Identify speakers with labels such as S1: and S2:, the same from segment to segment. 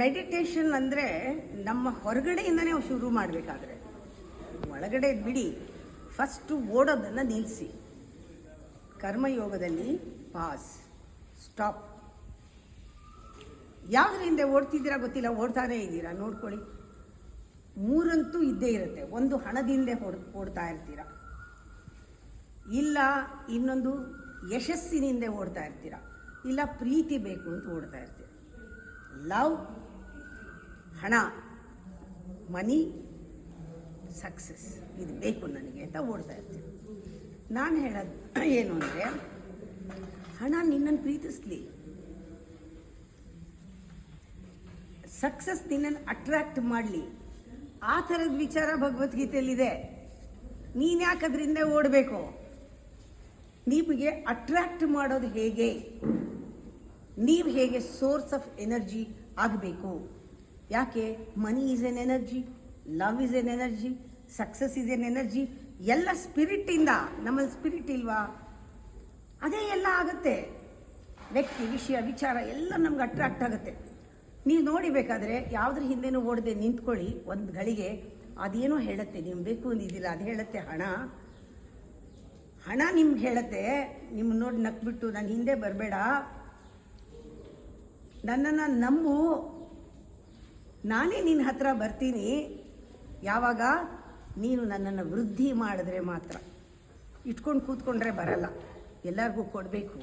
S1: Meditation ಅಂದರೆ ನಮ್ಮ ಹೊರಗಡೆಯಿಂದನೇ ಶುರು ಮಾಡಬೇಕಾದ್ರೆ, ಒಳಗಡೆ ಬಿಡಿ. ಫಸ್ಟು ಓಡೋದನ್ನು ನಿಲ್ಲಿಸಿ. ಕರ್ಮಯೋಗದಲ್ಲಿ ಪಾಸ್, ಸ್ಟಾಪ್. ಯಾವುದ್ರ ಹಿಂದೆ ಓಡ್ತಿದ್ದೀರಾ ಗೊತ್ತಿಲ್ಲ, ಓಡ್ತಾನೇ ಇದ್ದೀರಾ ನೋಡ್ಕೊಳ್ಳಿ. ಮೂರಂತೂ ಇದ್ದೇ ಇರುತ್ತೆ. ಒಂದು ಹಣದಿಂದ ಓಡ್ತಾ ಇರ್ತೀರ, ಇಲ್ಲ ಇನ್ನೊಂದು ಯಶಸ್ಸಿನಿಂದ ಓಡ್ತಾ ಇರ್ತೀರ, ಇಲ್ಲ ಪ್ರೀತಿ ಬೇಕು ಅಂತ ಓಡ್ತಾ ಇರ್ತೀರ. ಲವ್, ಹಣ, ಮನಿ, ಸಕ್ಸಸ್ ಇದು ಬೇಕು ನನಗೆ ಅಂತ ಓಡ್ತಾ ಇರ್ತೀವಿ. ನಾನು ಹೇಳೋದು ಏನು ಅಂದರೆ, ಹಣ ನಿನ್ನನ್ನು ಪ್ರೀತಿಸ್ಲಿ, ಸಕ್ಸಸ್ ನಿನ್ನನ್ನು ಅಟ್ರಾಕ್ಟ್ ಮಾಡಲಿ, ಆ ಥರದ ವಿಚಾರ ಭಗವದ್ಗೀತೆಯಲ್ಲಿದೆ. ನೀನು ಯಾಕೆ ಅದರಿಂದ ಓಡಬೇಕು? ನಿಮಗೆ ಅಟ್ರಾಕ್ಟ್ ಮಾಡೋದು ಹೇಗೆ, ನೀವು ಹೇಗೆ ಸೋರ್ಸ್ ಆಫ್ ಎನರ್ಜಿ ಆಗಬೇಕು. ಯಾಕೆ? Money is N energy, love is N energy, success is N energy. ಎಲ್ಲ ಸ್ಪಿರಿಟ್ಟಿಂದ. ನಮ್ಮಲ್ಲಿ ಸ್ಪಿರಿಟ್ ಇಲ್ವಾ? ಅದೇ ಎಲ್ಲ ಆಗುತ್ತೆ. ವ್ಯಕ್ತಿ, ವಿಷಯ, ವಿಚಾರ ಎಲ್ಲ ನಮ್ಗೆ ಅಟ್ರಾಕ್ಟ್ ಆಗುತ್ತೆ. ನೀವು ನೋಡಿಬೇಕಾದ್ರೆ ಯಾವುದ್ರ ಹಿಂದೆನೂ ಓಡದೆ ನಿಂತ್ಕೊಳ್ಳಿ ಒಂದು ಗಳಿಗೆ. ಅದೇನೋ ಹೇಳುತ್ತೆ, ನೀವು ಬೇಕು ಅಂದಿದ್ದಿಲ್ಲ, ಅದು ಹೇಳುತ್ತೆ ಹಣ ನಿಮ್ಗೆ ಹೇಳುತ್ತೆ, ನಿಮ್ಮ ನೋಡಿ ನಕ್ಬಿಟ್ಟು ನನ್ನ ಹಿಂದೆ ಬರಬೇಡ, ನನ್ನನ್ನು ನಂಬು, ನಾನೇ ನಿನ್ನ ಹತ್ರ ಬರ್ತೀನಿ. ಯಾವಾಗ? ನೀನು ನನ್ನನ್ನು ವೃದ್ಧಿ ಮಾಡಿದ್ರೆ ಮಾತ್ರ. ಇಟ್ಕೊಂಡು ಕೂತ್ಕೊಂಡ್ರೆ ಬರಲ್ಲ. ಎಲ್ಲರಿಗೂ ಕೊಡಬೇಕು,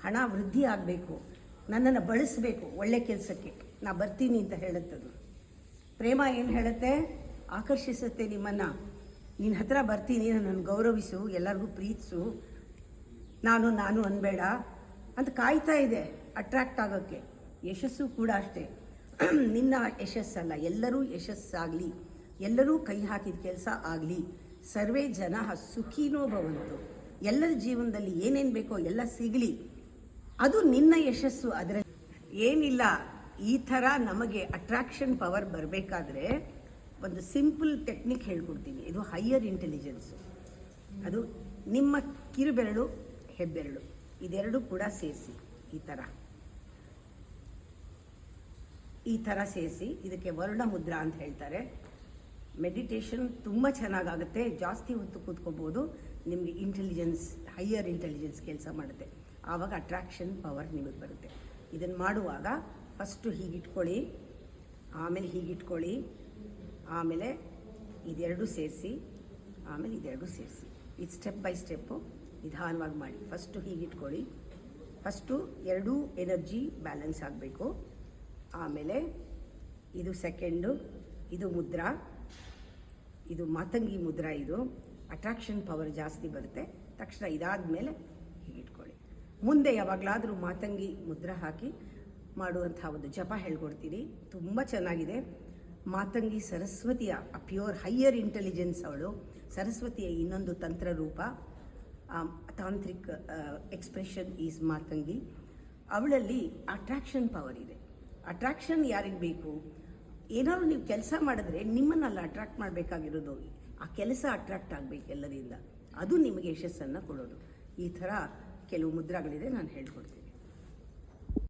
S1: ಹಣ ವೃದ್ಧಿ ಆಗಬೇಕು, ನನ್ನನ್ನು ಬಳಸಬೇಕು ಒಳ್ಳೆ ಕೆಲಸಕ್ಕೆ. ನಾ ಬರ್ತೀನಿ ಅಂತ ಹೇಳುತ್ತದು. ಪ್ರೇಮ ಏನು ಹೇಳುತ್ತೆ? ಆಕರ್ಷಿಸುತ್ತೆ ನಿಮ್ಮನ್ನು. ನಿನ್ನ ಹತ್ರ ಬರ್ತೀನಿ, ನನ್ನನ್ನು ಗೌರವಿಸು, ಎಲ್ಲರಿಗೂ ಪ್ರೀತಿಸು, ನಾನು ಅನ್ಬೇಡ ಅಂತ ಕಾಯ್ತಾ ಇದೆ ಅಟ್ರಾಕ್ಟ್ ಆಗೋಕ್ಕೆ. ಯಶಸ್ಸು ಕೂಡ ಅಷ್ಟೇ. ನಿನ್ನ ಯಶಸ್ಸಲ್ಲ, ಎಲ್ಲರೂ ಯಶಸ್ಸಾಗಲಿ, ಎಲ್ಲರೂ ಕೈ ಹಾಕಿದ ಕೆಲಸ ಆಗಲಿ. ಸರ್ವೇ ಜನ ಸುಖೀನೋ ಭವಂತು. ಎಲ್ಲರ ಜೀವನದಲ್ಲಿ ಏನೇನು ಬೇಕೋ ಎಲ್ಲ ಸಿಗಲಿ, ಅದು ನಿನ್ನ ಯಶಸ್ಸು. ಅದರ ಏನಿಲ್ಲ. ಈ ಥರ ನಮಗೆ ಅಟ್ರಾಕ್ಷನ್ ಪವರ್ ಬರಬೇಕಾದ್ರೆ ಒಂದು ಸಿಂಪಲ್ ಟೆಕ್ನಿಕ್ ಹೇಳ್ಕೊಡ್ತೀನಿ. ಇದು ಹೈಯರ್ ಇಂಟೆಲಿಜೆನ್ಸು. ಅದು ನಿಮ್ಮ ಕಿರುಬೆರಳು, ಹೆಬ್ಬೆರಳು ಇದೆರಡು ಕೂಡ ಸೇರಿಸಿ ಈ ಥರ ಸೇರಿಸಿ, ಇದಕ್ಕೆ ವರ್ಣ ಮುದ್ರಾ ಅಂತ ಹೇಳ್ತಾರೆ. ಮೆಡಿಟೇಷನ್ ತುಂಬ ಚೆನ್ನಾಗಾಗುತ್ತೆ. ಜಾಸ್ತಿ ಹೊತ್ತು ಕೂತ್ಕೋಬೋದು. ನಿಮಗೆ ಇಂಟೆಲಿಜೆನ್ಸ್, ಹೈಯರ್ ಇಂಟೆಲಿಜೆನ್ಸ್ ಕೆಲಸ ಮಾಡುತ್ತೆ. ಆವಾಗ ಅಟ್ರಾಕ್ಷನ್ ಪವರ್ ನಿಮಗೆ ಬರುತ್ತೆ. ಇದನ್ನು ಮಾಡುವಾಗ ಫಸ್ಟು ಹೀಗಿಟ್ಕೊಳ್ಳಿ, ಆಮೇಲೆ ಹೀಗಿಟ್ಕೊಳ್ಳಿ, ಆಮೇಲೆ ಇದೆರಡು ಸೇರಿಸಿ, ಆಮೇಲೆ ಇದೆರಡು ಸೇರಿಸಿ. ಇದು ಸ್ಟೆಪ್ ಬೈ ಸ್ಟೆಪ್ಪು ನಿಧಾನವಾಗಿ ಮಾಡಿ. ಫಸ್ಟು ಹೀಗಿಟ್ಕೊಳ್ಳಿ. ಫಸ್ಟು ಎರಡೂ ಎನರ್ಜಿ ಬ್ಯಾಲೆನ್ಸ್ ಆಗಬೇಕು. ಆಮೇಲೆ ಇದು ಸೆಕೆಂಡು, ಇದು ಮುದ್ರಾ, ಇದು ಮಾತಂಗಿ ಮುದ್ರಾ. ಇದು ಅಟ್ರಾಕ್ಷನ್ ಪವರ್ ಜಾಸ್ತಿ ಬರುತ್ತೆ. ತಕ್ಷಣ ಇದಾದ ಮೇಲೆ ಹೀಗಿಟ್ಕೊಳ್ಳಿ. ಮುಂದೆ ಯಾವಾಗಲಾದರೂ ಮಾತಂಗಿ ಮುದ್ರಾ ಹಾಕಿ ಮಾಡುವಂಥ ಒಂದು ಜಪ ಹೇಳ್ಕೊಡ್ತೀನಿ. ತುಂಬ ಚೆನ್ನಾಗಿದೆ. ಮಾತಂಗಿ ಸರಸ್ವತಿಯ ಪ್ಯೂರ್ ಹೈಯರ್ ಇಂಟೆಲಿಜೆನ್ಸ್ ಅವಳು. ಸರಸ್ವತಿಯ ಇನ್ನೊಂದು ತಂತ್ರ ರೂಪ, ತಾಂತ್ರಿಕ್ ಎಕ್ಸ್ಪ್ರೆಷನ್ ಈಸ್ ಮಾತಂಗಿ. ಅವಳಲ್ಲಿ ಅಟ್ರಾಕ್ಷನ್ ಪವರ್ ಇದೆ. ಅಟ್ರಾಕ್ಷನ್ ಯಾರಿಗೆ ಬೇಕು? ಏನಾದ್ರು ನೀವು ಕೆಲಸ ಮಾಡಿದ್ರೆ ನಿಮ್ಮನ್ನೆಲ್ಲ ಅಟ್ರಾಕ್ಟ್ ಮಾಡಬೇಕಾಗಿರೋದು. ಆ ಕೆಲಸ ಅಟ್ರಾಕ್ಟ್ ಆಗಬೇಕು ಎಲ್ಲರಿಂದ. ಅದು ನಿಮಗೆ ಯಶಸ್ಸನ್ನು ಕೊಡೋದು. ಈ ಥರ ಕೆಲವು ಮುದ್ರಾಗಳಿದೆ, ನಾನು ಹೇಳ್ಕೊಡ್ತೀನಿ.